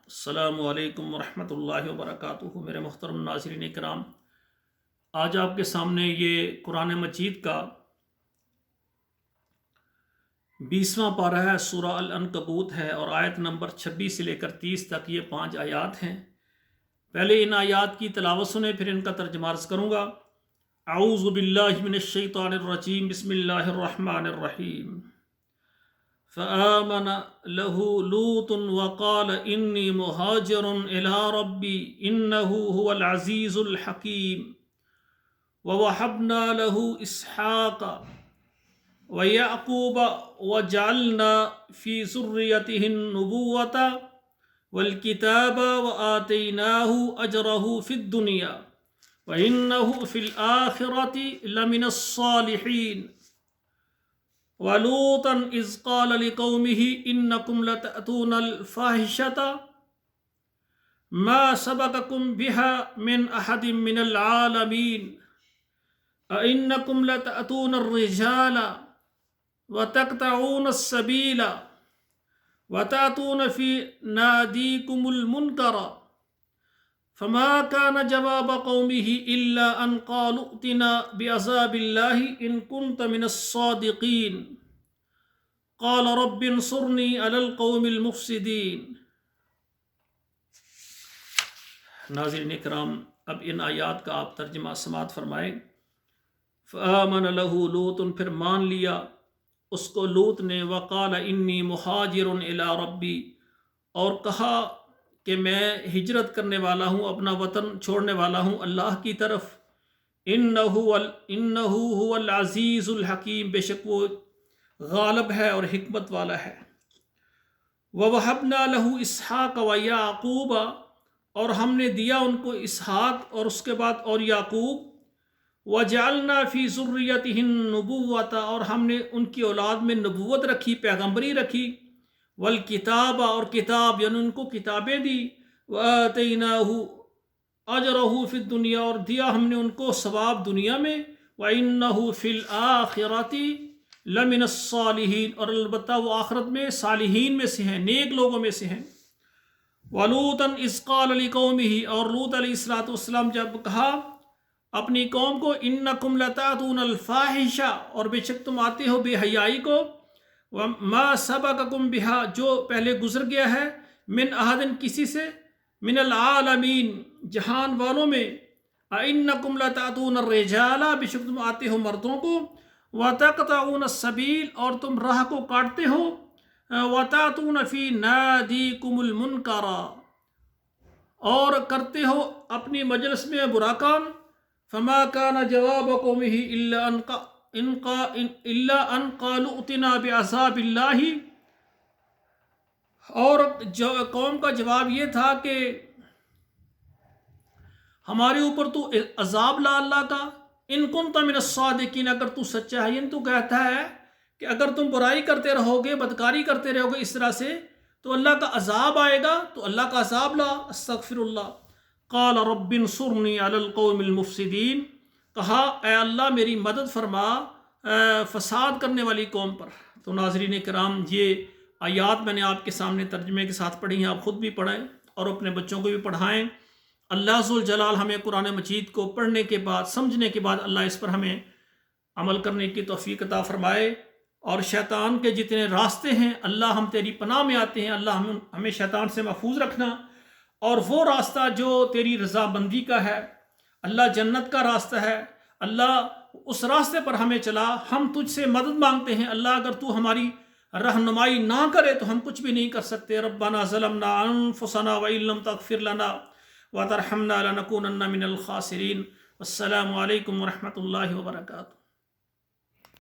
السلام علیکم ورحمۃ اللہ وبرکاتہ۔ میرے محترم ناظرین کرام، آج آپ کے سامنے یہ قرآن مجید کا 20واں پارہ ہے، سورہ العنکبوت ہے، اور آیت نمبر 26 سے لے کر 30 تک یہ 5 آیات ہیں۔ پہلے ان آیات کی تلاوت سنیں، پھر ان کا ترجمہ عرض کروں گا۔ اعوذ باللہ من الشیطان الرجیم، بسم اللہ الرحمن الرحیم۔ فآمن له لوط وقال إني مهاجر إلى ربي إنه هو العزيز الحكيم ووهبنا له إسحاق ويعقوب وجعلنا في ذريته النبوة والكتاب وآتيناه أجره في الدنيا وإنه في الآخرة لمن الصالحين وَلُوطًا إِذْ قَالَ لِقَوْمِهِ إِنَّكُمْ لَتَأْتُونَ الْفَاحِشَةَ مَا سَبَقَكُمْ بِهَا مِنْ أَحَدٍ مِنَ الْعَالَمِينَ أَإِنَّكُمْ لَتَأْتُونَ الرِّجَالَ وَتَقْطَعُونَ السَّبِيلَ وَتَأْتُونَ فِي نَادِيكُمُ الْمُنكَرَ فَمَا كَانَ جَوَابَ قَوْمِهِ إِلَّا أَنْ قَالُوا ائْتِنَا بِعَذَابِ اللَّهِ إِنْ كُنْتَ مِنَ الصَّادِقِينَ قَالَ رَبِّ انصُرْنِي عَلَى الْقَوْمِ الْمُفْسِدِينَ۔ ناظرین کرام، اب ان آیات کا آپ ترجمہ سماعت فرمائیں۔ فآمن له لوط، پھر مان لیا اس کو لوط نے، وقال انی مہاجر الی ربی، اور کہا کہ میں ہجرت کرنے والا ہوں، اپنا وطن چھوڑنے والا ہوں اللہ کی طرف۔ انہ هو العزیز الحکیم، بے شک وہ غالب ہے اور حکمت والا ہے۔ وَوَهَبْنَا لَهُ إِسْحَاقَ وَيَعْقُوبَ، اور ہم نے دیا ان کو اسحاق اور اس کے بعد اور یعقوب۔ وَجَعَلْنَا فِي ذُرِّيَّتِهِ النُّبُوَّةَ، اور ہم نے ان کی اولاد میں نبوت رکھی، پیغمبری رکھی۔ والکتاب، اور کتاب یعنی ان کو کتابیں دی۔ وآتیناہ اجرہ فی الدنیا، اور دیا ہم نے ان کو ثواب دنیا میں۔ وانہ فی الآخرۃ لمن الصالحین، اور البتہ وہ آخرت میں صالحین میں سے ہیں، نیک لوگوں میں سے ہیں۔ ولوطا اذ قال لقومہ، اور لوط علیہ السلام جب کہا اپنی قوم کو، انکم لتأتون الفاحشہ، اور بے شک تم آتے ہو بے حیائی کو۔ ما سبقکم بہا، جو پہلے گزر گیا ہے، من احد، کسی سے، من العالمین، جہان والوں میں۔ اینکم لتأتون الرجال، بے شک تم آتے ہو مردوں کو۔ وتقطعون السبیل، اور تم راہ کو کاٹتے ہو۔ وتأتون فی نادیکم المنکر، اور کرتے ہو اپنی مجلس میں برا کام۔ فما کان جواب قومہ الا ان قالوا ائتنا بعذاب اللہ، اور قوم کا جواب یہ تھا کہ ہمارے اوپر تو عذاب لا اللہ کا، ان کنت من الصادقین، اگر تو سچا ہے۔ یعنی تو کہتا ہے کہ اگر تم برائی کرتے رہو گے، بدکاری کرتے رہو گے اس طرح سے، تو اللہ کا عذاب آئے گا، تو اللہ کا عذاب لا۔ استغفر اللہ۔ قال رب انصرنی علی القوم المفسدین، کہا اے اللہ میری مدد فرما فساد کرنے والی قوم پر۔ تو ناظرین کرام، یہ آیات میں نے آپ کے سامنے ترجمے کے ساتھ پڑھی ہیں، آپ خود بھی پڑھیں اور اپنے بچوں کو بھی پڑھائیں۔ اللہ ذوالجلال ہمیں قرآن مجید کو پڑھنے کے بعد، سمجھنے کے بعد، اللہ اس پر ہمیں عمل کرنے کی توفیق عطا فرمائے۔ اور شیطان کے جتنے راستے ہیں، اللہ ہم تیری پناہ میں آتے ہیں، اللہ ہمیں شیطان سے محفوظ رکھنا، اور وہ راستہ جو تیری رضا بندی کا ہے، اللہ جنت کا راستہ ہے، اللہ اس راستے پر ہمیں چلا۔ ہم تجھ سے مدد مانگتے ہیں اللہ، اگر تو ہماری رہنمائی نہ کرے تو ہم کچھ بھی نہیں کر سکتے۔ ربنا ظلمنا انفسنا وان لم تغفر لنا وترحمنا لنکونن من الخاسرین۔ والسلام علیکم ورحمۃ اللہ وبرکاتہ۔